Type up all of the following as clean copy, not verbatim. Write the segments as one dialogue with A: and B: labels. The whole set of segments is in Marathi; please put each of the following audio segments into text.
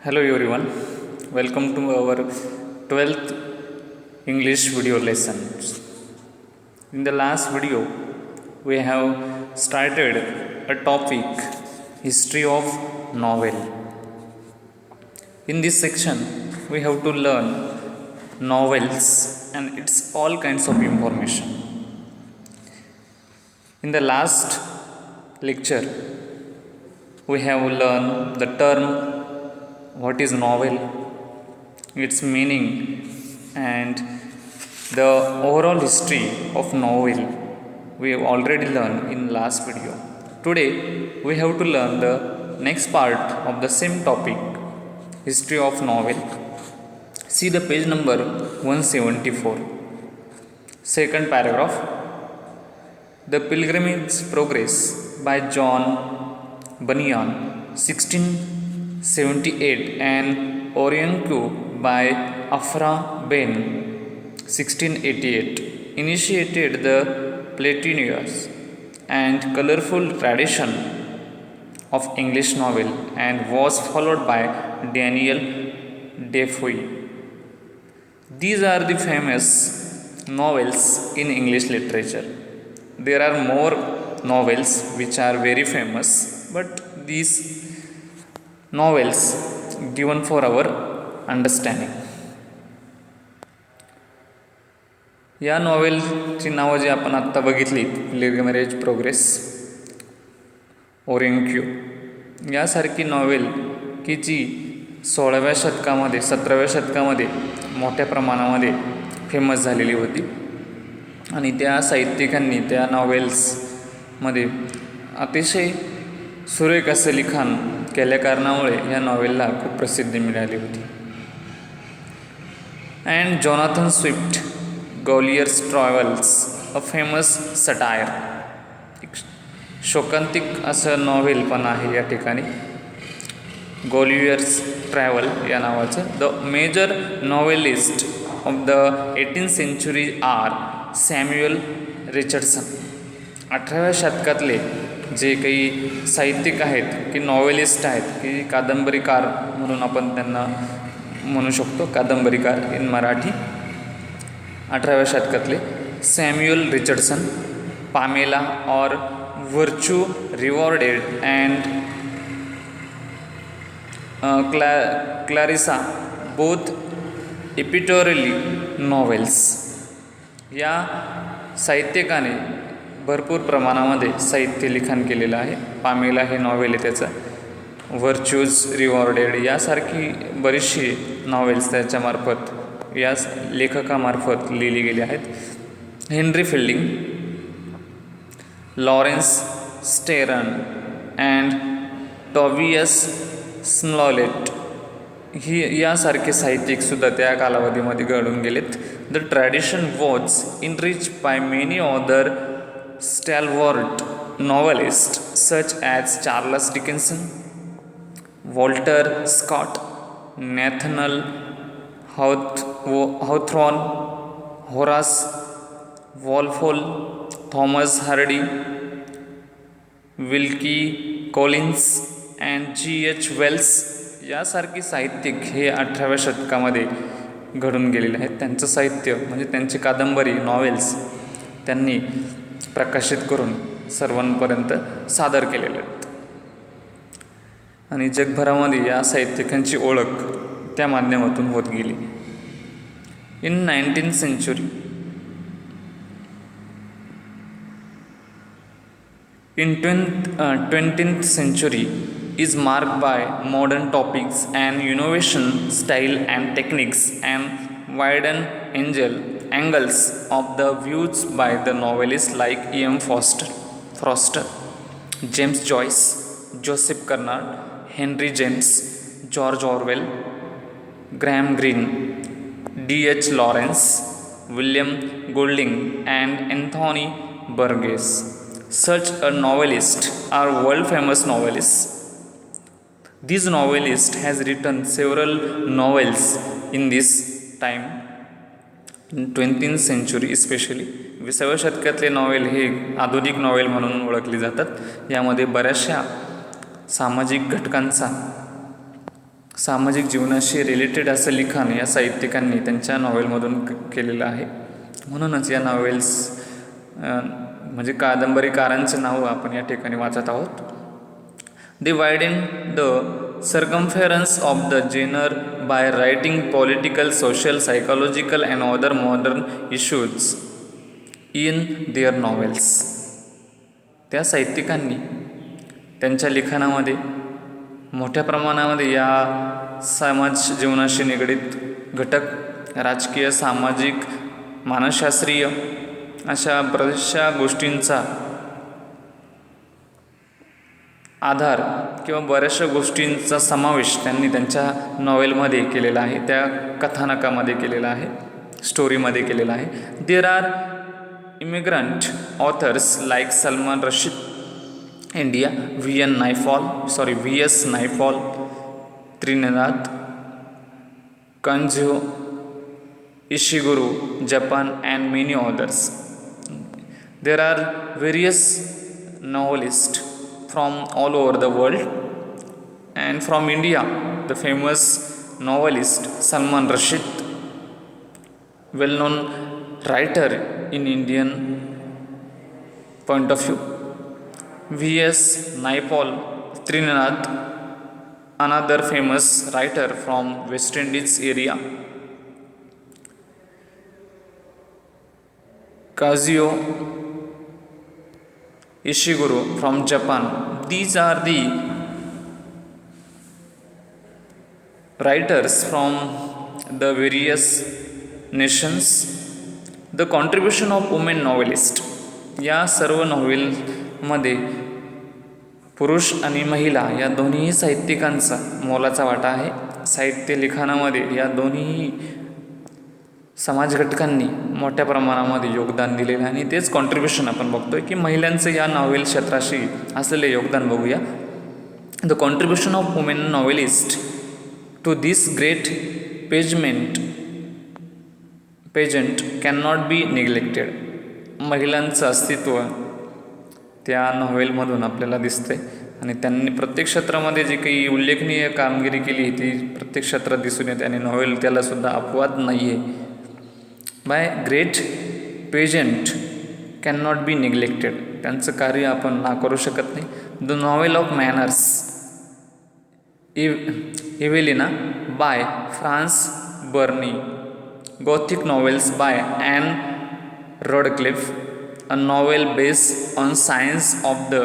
A: Hello everyone, welcome to our 12th English video lessons. In the last video, we have started a topic history of novel. In this section, we have to learn novels and its all kinds of information. In the last lecture, we have learned the term what is novel, its meaning, and the overall history of novel we have already learned in last video. Today we have to learn the next part of the same topic, history of novel. See the page number 174, second paragraph. The Pilgrim's Progress by John Bunyan 1678 and Orionco by Afra Ben 1688 initiated the platinous and colorful tradition of English novel and was followed by Daniel Defoe. These are the famous novels in English literature. There are more novels which are very famous, but these novels given for our understanding. या नॉवेलची नावं जी आपण आत्ता बघितली, पिलग्रिमेज प्रोग्रेस, ओरेन्क्यू यासारखी नॉवेल की जी 16व्या शतकामध्ये 17व्या शतकामध्ये मोठ्या प्रमाणामध्ये फेमस झालेली होती आणि त्या साहित्यिकांनी त्या नॉवेल्समध्ये अतिशय सुरेख असं लिखाण केल्या कारणामुळे या नॉवेलला खूप प्रसिद्धी मिळाली होती. And Jonathan Swift Gulliver's Travels, a famous satire, एक शोकांतिक असं नॉव्हेल पण आहे या ठिकाणी, गॉलियर्स ट्रॅव्हल या नावाचं. The major novelist of the 18th century are Samuel Richardson. 18व्या शतकातले जे काही साहित्यिक आहेत, की नॉवेलिस्ट आहेत, की कादंबरीकार म्हणून आपण त्यांना म्हणू शकतो, कादंबरीकार इन मराठी. 18व्या शतकातले Samuel Richardson, Pamela or virtue rewarded and Clarissa, both epistolary novels. या साहित्यिकाने भरपूर प्रमाणामध्ये साहित्य लिखाण केलेलं आहे. पामेला हे नॉवेल आहे त्याचं, व्हर्च्यूज रिवॉर्डेड यासारखी बरीचशी नॉवेल्स त्याच्यामार्फत, या लेखकामार्फत लिहिली गेली आहेत. Henry Fielding, Laurence Sterne and Tobias Smollett ही यासारखे साहित्यिकसुद्धा त्या कालावधीमध्ये घडून गेलेत. The tradition was enrich by many other stalwart novelist such as Charles Dickenson, Walter Scott, Nathaniel Hawthorne, Horace Walpole, Thomas Hardy, Wilkie Collins and G.H. Wells यासारखी साहित्यिक हे 18व्या शतकामध्ये घडून गेलेले आहेत. त्यांचं साहित्य म्हणजे त्यांची कादंबरी, नॉवेल्स त्यांनी प्रकाशित करून सर्वांपर्यंत सादर केलेले आहेत आणि जगभरामध्ये या साहित्यिकांची ओळख त्या माध्यमातून होत गेली. In 19th century, in 20th century is marked by modern topics and innovation, style and techniques, and widen angles of the views by the novelists like E.M. Forster, James Joyce, Joseph Conrad, Henry James, George Orwell, Graham Greene, D.H. Lawrence, William Golding, and Anthony Burgess. Such a novelist are world famous novelists. This novelist has written several novels in this time, in 20th century especially. 20व्या शतकातले नॉवेल हे आधुनिक नॉवेल म्हणून ओळखली जातात. यामध्ये बऱ्याचशा सामाजिक घटकांचा सामाजिक जीवनाशी रिलेटेड असं लिखाण या साहित्यिकांनी त्यांच्या नॉवेलमधून केलेलं आहे. म्हणूनच या नॉवेल्स म्हणजे कादंबरीकारांचे नाव आपण या ठिकाणी वाचत आहोत. They widened the circumference of the genre by writing political, social, psychological and other modern issues in their novels. त्या साहित्यिकांनी त्यांच्या लिखाणामध्ये मोठ्या प्रमाणामध्ये या समाज जीवनाशी निगडीत घटक, राजकीय, सामाजिक, मानसशास्त्रीय अशा बऱ्याचशा गोष्टींचा आधार किंवा बऱ्याचशा गोष्टींचा समावेश त्यांनी त्यांच्या नॉवेलमध्ये केलेला आहे, त्या कथानकामध्ये केलेला आहे, स्टोरीमध्ये केलेला आहे. There are immigrant authors like Salman Rushdie India, V S Naipaul Trinidad, Kazuo Ishiguro Japan and many others. There are various novelist from all over the world, and from India the famous novelist Salman Rushdie, well known writer in Indian point of view. V.S. Naipaul Trinidad, another famous writer from West Indies area. Kazuo Ishiguro from Japan. These are the writers from the various nations. The contribution of women novelist. या सर्व नॉवेलमध्ये पुरुष आणि महिला या दोन्ही साहित्यिकांचा मोलाचा वाटा आहे. साहित्य लिखाणामध्ये या दोन्ही समाज घटकांनी मोठ्या प्रमाणामध्ये योगदान दिलेलं आहे आणि तेच कॉन्ट्रीब्युशन आपण बघतोय की महिलांचं या नॉवेल क्षेत्राशी असलेले योगदान बघूया. The contribution of women novelist to this great pageant can not be neglected. महिलांचं अस्तित्व त्या नॉवेलमधून आपल्याला दिसतंय आणि त्यांनी प्रत्येक क्षेत्रामध्ये जी काही उल्लेखनीय कामगिरी केली ती प्रत्येक क्षेत्रात दिसून येते आणि नॉवेल त्यालासुद्धा अपवाद नाही आहे. By great pageant can not be neglected. त्यांचं कार्य आपण नाकारू शकत नाही. The novel of manners Evelina by Frances Burney. Gothic novels by Ann Radcliffe. A novel based on science of the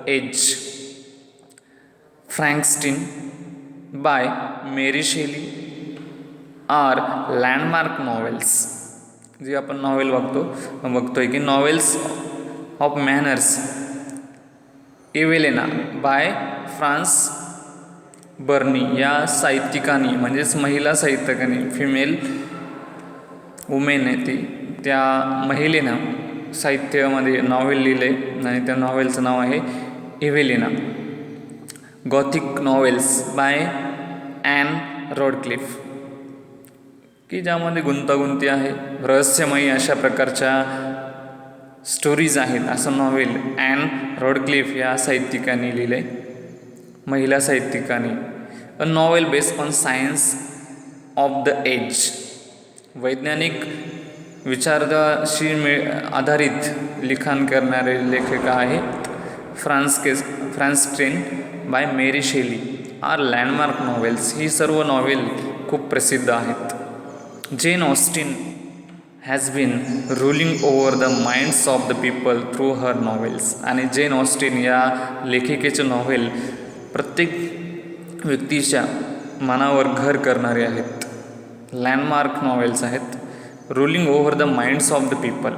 A: age. Frankenstein by Mary Shelley are landmark novels. जी आपण नॉवेल बघतोय की novels of manners Evelina by Frances Burney या साहित्यिकांनी म्हणजेच महिला साहित्यिकांनी फिमेल वुमेन आहे ती त्या महिलेनं साहित्यामध्ये नॉवेल लिहिले आणि त्या नॉवेलचं नाव आहे इव्हेलिना. गॉथिक नॉवेल्स बाय ॲन रॉडक्लिफ की ज्यामध्ये गुंतागुंती आहे, रहस्यमयी अशा प्रकारच्या स्टोरीज आहेत असं नॉवेल ॲन रॉडक्लिफ या साहित्यिकांनी लिहिलं आहे, महिला साहित्यिकांनी. A novel based on science of the age. वैज्ञानिक विचाराशी आधारित लिखाण करणारे लेखिका आहेत Frankenstein by Mary Shelley are landmark novels. ही सर्व नॉवेल खूप प्रसिद्ध आहेत. Jane Austen has been ruling over the minds of the people through her novels. आणि जेन ऑस्टिन या लेखिकेचे नॉवेल प्रत्येक व्यक्तीच्या मनावर घर करणारे आहेत. लँडमार्क नॉवेल्स आहेत. Ruling over the minds of the people,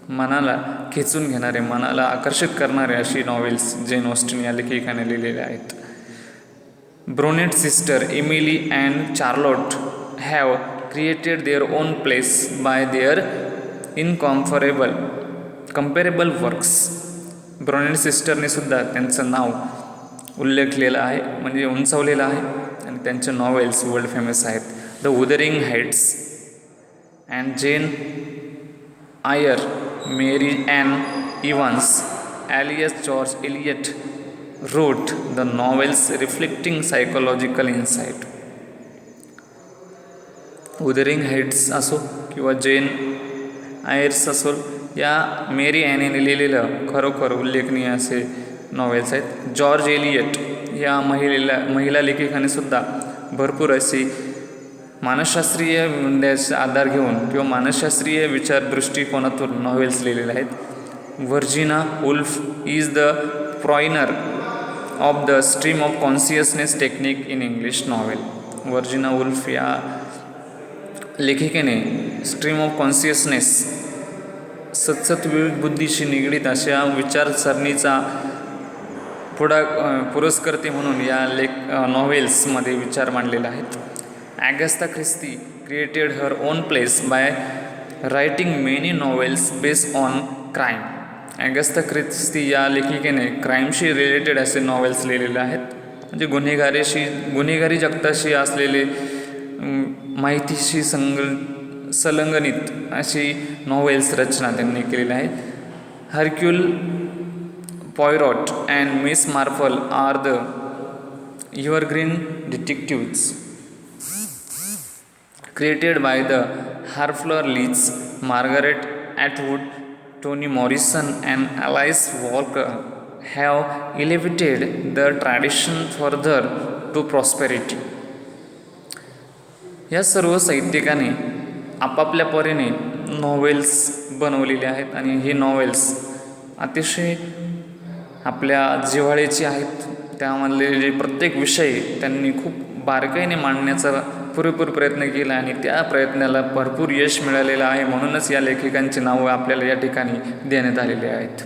A: मनाला खेचून घेणारे, मनाला आकर्षित करणारे अशी नॉवेल्स जेन ऑस्टिन या लेखिकाने लिहिलेले आहेत. Bronte sister Emily and Charlotte have created their own place by their comparable works. Bronte सिस्टरने सुद्धा त्यांचं नाव उल्लेखलेलं आहे म्हणजे उंचावलेलं आहे आणि त्यांचे नॉवेल्स वर्ल्ड फेमस आहेत. The Wuthering Heights and Jane Eyre, Mary Ann Evans, alias George Eliot, wrote the novels reflecting psychological insight. Wuthering Heights असो किंवा जेन आयर्स असो या मेरी ॲनीने लिहिलेलं खरोखर उल्लेखनीय असे नॉवेल्स आहेत. जॉर्ज एलियट या महिला लेखिकानेसुद्धा भरपूर अशी मानसशास्त्रीय मुद्द्याचा आधार घेऊन किंवा मानसशास्त्रीय विचार दृष्टिकोनातून नॉवेल्स लिहिलेले आहेत. Virginia Woolf is the pioneer of the stream of consciousness technique in English novel. Virginia Woolf या लेखिकेने स्ट्रीम ऑफ कॉन्शियसनेस सतसत बुद्धीशी निगडीत अशा विचारसरणीचा पुरस्कर्ते म्हणून या नॉवेल्समध्ये विचार मांडलेले आहेत. Agatha Christie created her own place by writing many novels based on crime. Agatha Christie या लेखिकेने क्राईमशी रिलेटेड असे नॉवेल्स लिहिलेले आहेत. म्हणजे गुन्हेगारी जगताशी असलेले माहितीशी संलग्नित अशी नॉवेल्स रचना त्यांनी केलेल्या आहेत. Hercule Poirot and Miss Marple are the evergreen detectives created by the Harfler Leeds, Margaret Atwood, Toni Morrison and Alice Walker have elevated the tradition further to prosperity. या सर्व साहित्यिकांनी आपापल्या परीने नॉवेल्स बनवलेले आहेत आणि हे नॉवेल्स अतिशय आपल्या जिव्हाळ्याची आहेत. त्यामधले जे प्रत्येक विषय त्यांनी खूप बारकाईने मांडण्याचा पुरेपूर प्रयत्न केला आणि त्या प्रयत्नाला भरपूर यश मिळालेलं आहे. म्हणूनच या लेखकांची नावं आपल्याला या ठिकाणी देण्यात आलेली आहेत.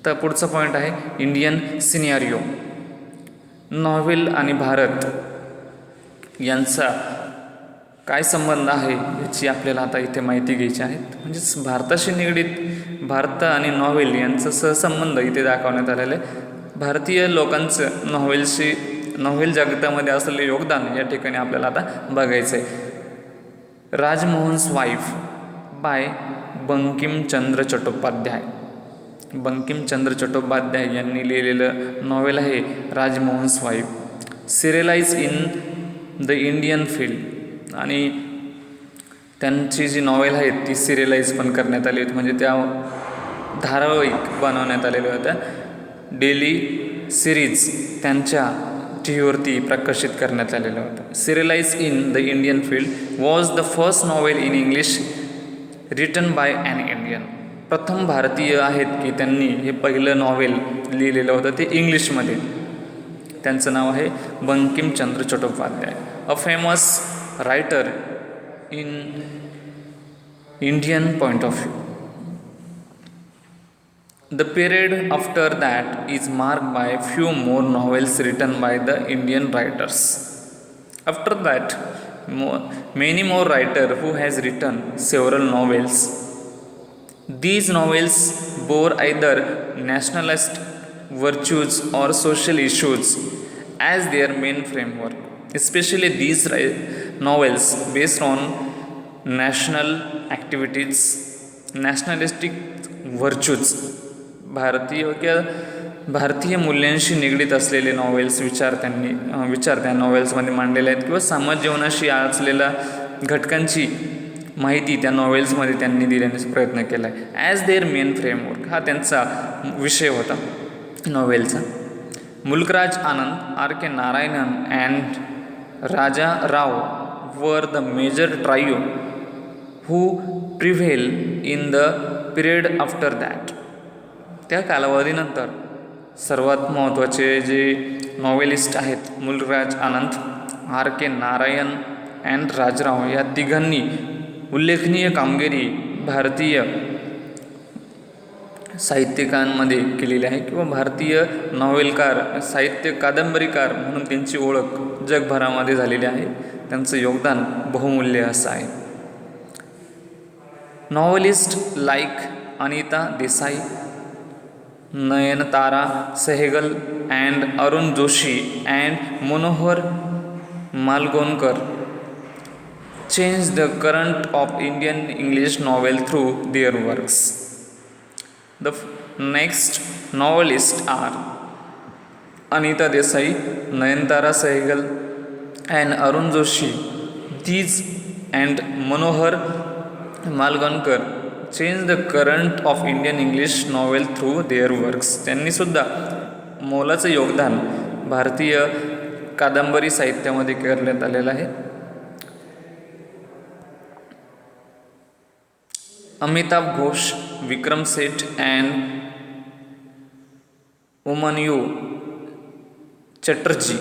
A: तर पुढचा पॉईंट आहे इंडियन सिनेरिओ. नॉव्हेल आणि भारत यांचा काय संबंध आहे याची आपल्याला आता इथे माहिती घ्यायची आहे. म्हणजेच भारताशी निगडीत भारत आणि नॉव्हेल यांचा सहसंबंध इथे दाखवण्यात आलेला आहे. भारतीय लोकांचं नॉव्हेल जगतामध्ये असलेले योगदान या ठिकाणी आपल्याला आता बघायचं आहे. Rajmohan's wife by Bankimchandra Chattopadhyay. बंकिमचंद्र चट्टोपाध्याय यांनी लिहिलेलं नॉवेल आहे Rajmohan's wife. Serialise in the Indian film आणि त्यांची जी नॉवेल आहेत ती सिरियलाइज पण करण्यात आली होती. म्हणजे त्या धारावाहिक बनवण्यात आलेल्या होत्या. डेली सिरीज त्यांच्या टीव्हीवरती प्रकाशित करण्यात आलेलं होतं. Serialise in the Indian field was the first novel in English written by an Indian. प्रथम भारतीय आहेत की त्यांनी हे पहिलं नॉवेल लिहिलेलं होतं ते इंग्लिशमध्ये. त्यांचं नाव आहे Bankimchandra Chattopadhyay. A famous writer in Indian point of view. The period after that is marked by few more novels written by the Indian writers. After that, many more writers who has written several novels. These novels bore either nationalist virtues or social issues as their main framework. Especially these novels based on national activities, nationalistic virtues. भारतीय मूल्यांशी निगडीत असलेले नॉवेल्स विचार त्या नॉवेल्समध्ये मांडलेले आहेत किंवा समाज जीवनाशी असलेल्या घटकांची माहिती त्या नॉवेल्समध्ये त्यांनी देण्याचा प्रयत्न केला आहे. ॲज देअर मेन फ्रेमवर्क हा त्यांचा विषय होता नॉवेलचा. Mulkraj Anand, R K Narayanan and Raja Rao were the major trio who prevail in the period after that. त्या कालावधीनंतर सर्वात महत्त्वाचे जे नॉवेलिस्ट आहेत Mulkraj Anand, R K Narayan and Rajarao या तिघांनी उल्लेखनीय कामगिरी भारतीय साहित्यिकांमध्ये केलेली आहे किंवा भारतीय नॉवेलकार साहित्य कादंबरीकार म्हणून त्यांची ओळख जगभरामध्ये झालेली आहे. त्यांचं योगदान बहुमूल्य असं आहे. Novelist like Anita Desai, Nayantara Sahgal and Arun Joshi and Manohar Malgonkar change the current of Indian English novel through their works. The next novelists are Anita Desai, Nayanthara Sehgal, and Arun Joshi. These and Manohar Malgankar changed the current of Indian English novel through their works. त्यांनी सुद्धा मोलाचं योगदान भारतीय कादंबरी साहित्यामध्ये करण्यात आलेलं आहे. Amitabh Ghosh, Vikram Seth, and Upamanyu Chatterjee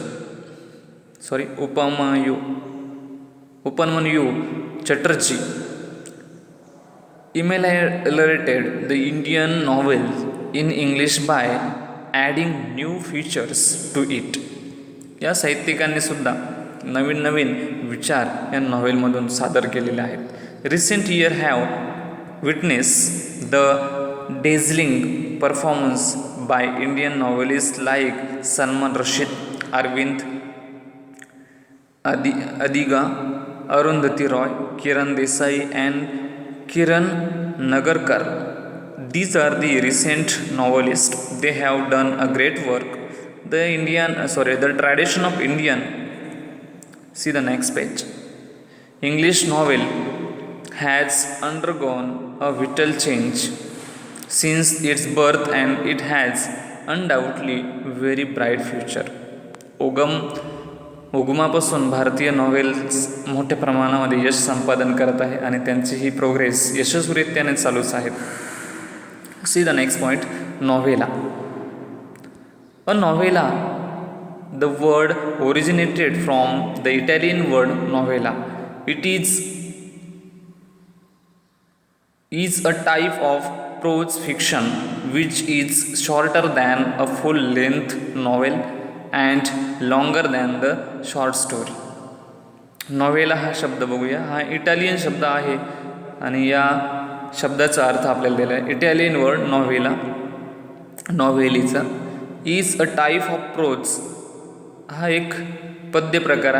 A: ameliorated the Indian novel in English by adding new features to it. या साहित्यिकांनी सुद्धा नवीन नवीन विचार या नॉव्हेलमधून सादर केलेले आहेत. Recent year have witnessed the dazzling performance by Indian novelists like Salman Rushdie, Arvind Adiga, Arundhati Roy, Kiran Desai, and Kiran Nagarkar. These are the recent novelists. They have done a great work. The tradition of Indian. See the next page. English novel has undergone a vital change since its birth, and it has undoubtedly very bright future. उगमापासून भारतीय नॉव्हेल्स मोठ्या प्रमाणामध्ये यश संपादन करत आहे आणि त्यांची ही प्रोग्रेस यशस्वीरित्याने चालूच आहे. See the next point. Novella. A novella, the word originated from the Italian word novella. It is a type of prose fiction which is shorter than a full-length novel and longer than the short story. नॉव्हेला हा शब्द बघूया. हा इटालियन शब्द आहे आणि या शब्दाचा अर्थ आपल्याला दिला आहे. इटालियन वर्ड नॉव्हेला, नॉव्हेलीचा. Is a type of prose. हा एक गद्य प्रकार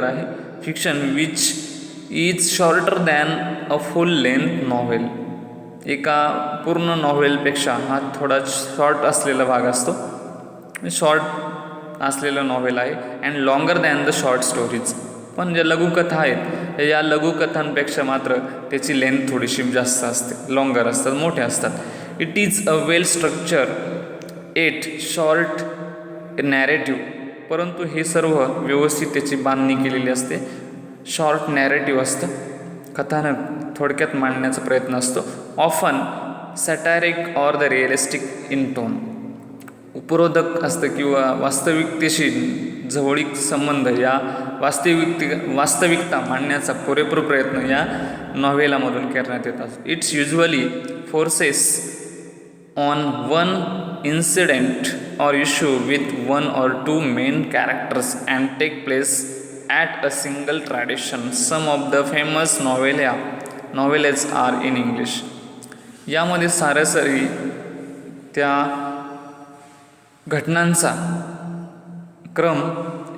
A: आहे. Fiction which is shorter than a full length novel. एका पूर्ण नॉव्हेलपेक्षा हा थोडा शॉर्ट असलेला भाग असतो, शॉर्ट असलेलं नॉव्हेल आहे. And longer than the short stories. पण ज्या लघुकथा आहेत या लघुकथांपेक्षा मात्र त्याची लेंथ थोडीशी जास्त असते, लॉंगर असतात, मोठ्या असतात. It is a well structure at short narrative. परंतु हे सर्व व्यवस्थित त्याची बांधणी केलेली असते. शॉर्ट नॅरेटिव्ह असतं, कथानक थोडक्यात मांडण्याचा प्रयत्न असतो. Often satiric or the realistic in tone. उपरोधक असतं किंवा वास्तविकतेशी जवळीक संबंध या वास्तविकता मांडण्याचा पुरेपूर प्रयत्न या नॉव्हेलामधून करण्यात येतात. It's usually forces on one incident or issue with one or two main characters and take place at a single tradition. Some of the famous novellas are in English. यामध्ये सरासरी त्या घटनांचा क्रम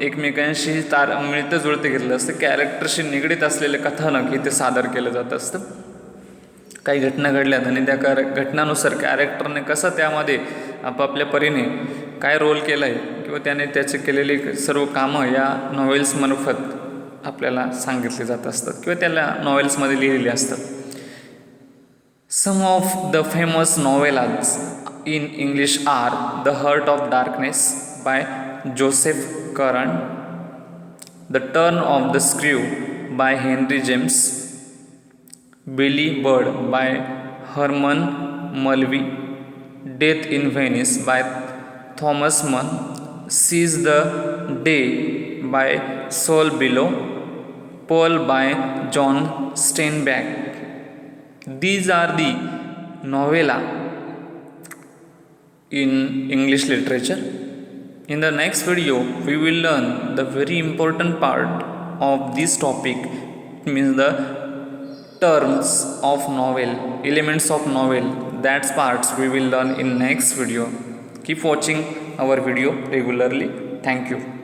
A: एकमेकांशी मिळतं जुळतं घेतलं असतं. कॅरेक्टरशी निगडीत असलेले कथानक इथे सादर केलं जात असतं. काही घटना घडल्यात आणि त्या घटनानुसार कॅरेक्टरने कसं त्यामध्ये आपापल्या परीने काय रोल केला आहे किंवा त्याने त्याचे केलेली सर्व कामं या नॉव्हेल्समार्फत आपल्याला सांगितले जात असतात किंवा त्याला नॉव्हेल्समध्ये लिहिलेली असतात. Some of the famous novellas in English are the Heart of Darkness by Joseph Conrad, the Turn of the Screw by Henry James, Billy Budd by Herman Melville, Death in Venice by Thomas Mann, Seize the Day by Saul Bellow, Pearl by John Steinbeck. These are the novella in English literature. In the next video, we will learn the very important part of this topic. It means the terms of novel, elements of novel. That's parts we will learn in next video. Keep watching our video regularly. Thank you.